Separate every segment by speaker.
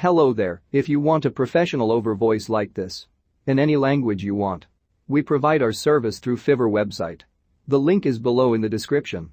Speaker 1: Hello there, if you want a professional overvoice like this. In any language you want. We provide our service through Fiverr website. The link is below in the description.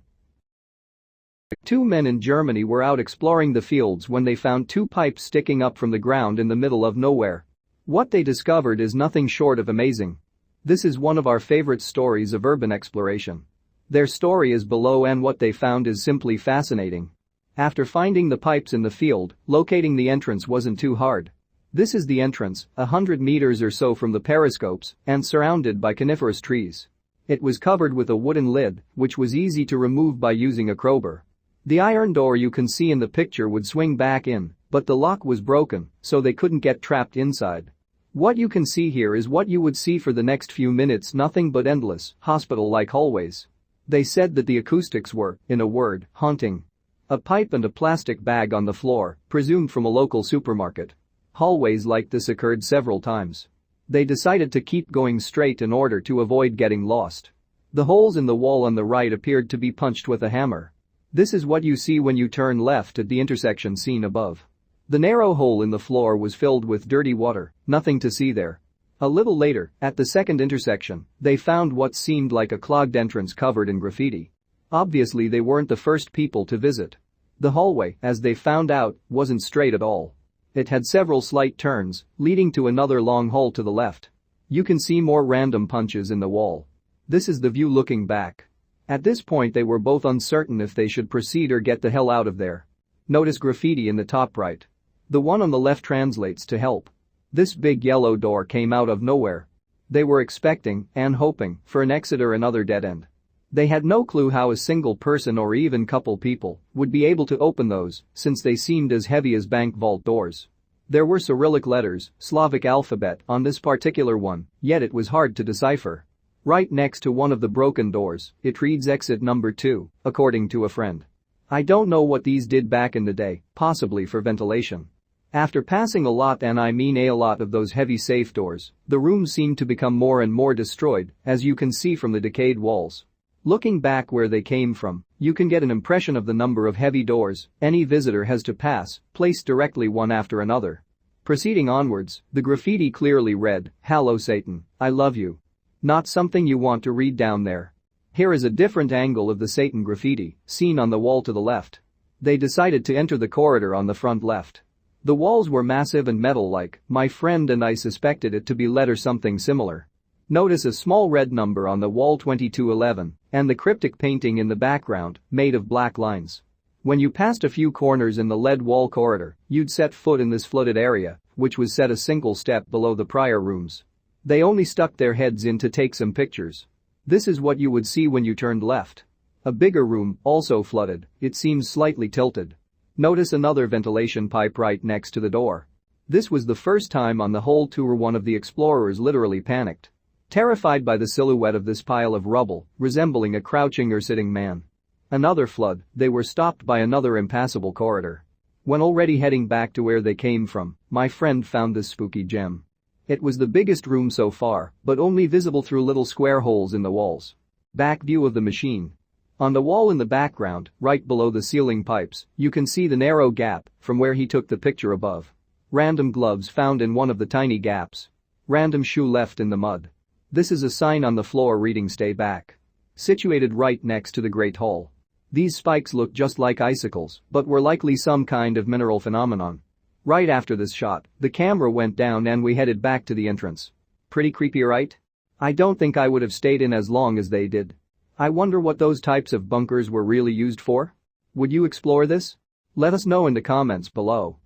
Speaker 1: Two men in Germany were out exploring the fields when they found two pipes sticking up from the ground in the middle of nowhere. What they discovered is nothing short of amazing. This is one of our favorite stories of urban exploration. Their story is below and what they found is simply fascinating. After finding the pipes in the field, locating the entrance wasn't too hard. This is the entrance, 100 meters or so from the periscopes, and surrounded by coniferous trees. It was covered with a wooden lid, which was easy to remove by using a crowbar. The iron door you can see in the picture would swing back in, but the lock was broken, so they couldn't get trapped inside. What you can see here is what you would see for the next few minutes, nothing but endless, hospital-like hallways. They said that the acoustics were, in a word, haunting. A pipe and a plastic bag on the floor, presumed from a local supermarket. Hallways like this occurred several times. They decided to keep going straight in order to avoid getting lost. The holes in the wall on the right appeared to be punched with a hammer. This is what you see when you turn left at the intersection seen above. The narrow hole in the floor was filled with dirty water, nothing to see there. A little later, at the second intersection, they found what seemed like a clogged entrance covered in graffiti. Obviously they weren't the first people to visit. The hallway, as they found out, wasn't straight at all. It had several slight turns, leading to another long hall to the left. You can see more random punches in the wall. This is the view looking back. At this point they were both uncertain if they should proceed or get the hell out of there. Notice graffiti in the top right. The one on the left translates to help. This big yellow door came out of nowhere. They were expecting, and hoping, for an exit or another dead end. They had no clue how a single person or even couple people would be able to open those, since they seemed as heavy as bank vault doors. There were Cyrillic letters, Slavic alphabet, on this particular one, yet it was hard to decipher. Right next to one of the broken doors, it reads exit number 2, according to a friend. I don't know what these did back in the day, possibly for ventilation. After passing a lot, and I mean a lot, of those heavy safe doors, the room seemed to become more and more destroyed, as you can see from the decayed walls. Looking back where they came from, you can get an impression of the number of heavy doors any visitor has to pass, placed directly one after another. Proceeding onwards, the graffiti clearly read, "Hello Satan, I love you." Not something you want to read down there. Here is a different angle of the Satan graffiti, seen on the wall to the left. They decided to enter the corridor on the front left. The walls were massive and metal-like, my friend and I suspected it to be lead or something similar. Notice a small red number on the wall, 2211, and the cryptic painting in the background, made of black lines. When you passed a few corners in the lead wall corridor, you'd set foot in this flooded area, which was set a single step below the prior rooms. They only stuck their heads in to take some pictures. This is what you would see when you turned left. A bigger room, also flooded, it seems slightly tilted. Notice another ventilation pipe right next to the door. This was the first time on the whole tour one of the explorers literally panicked. Terrified by the silhouette of this pile of rubble, resembling a crouching or sitting man. Another flood, they were stopped by another impassable corridor. When already heading back to where they came from, my friend found this spooky gem. It was the biggest room so far, but only visible through little square holes in the walls. Back view of the machine. On the wall in the background, right below the ceiling pipes, you can see the narrow gap from where he took the picture above. Random gloves found in one of the tiny gaps. Random shoe left in the mud. This is a sign on the floor reading "Stay back." Situated right next to the Great Hall. These spikes look just like icicles, but were likely some kind of mineral phenomenon. Right after this shot, the camera went down and we headed back to the entrance. Pretty creepy, right? I don't think I would have stayed in as long as they did. I wonder what those types of bunkers were really used for? Would you explore this? Let us know in the comments below.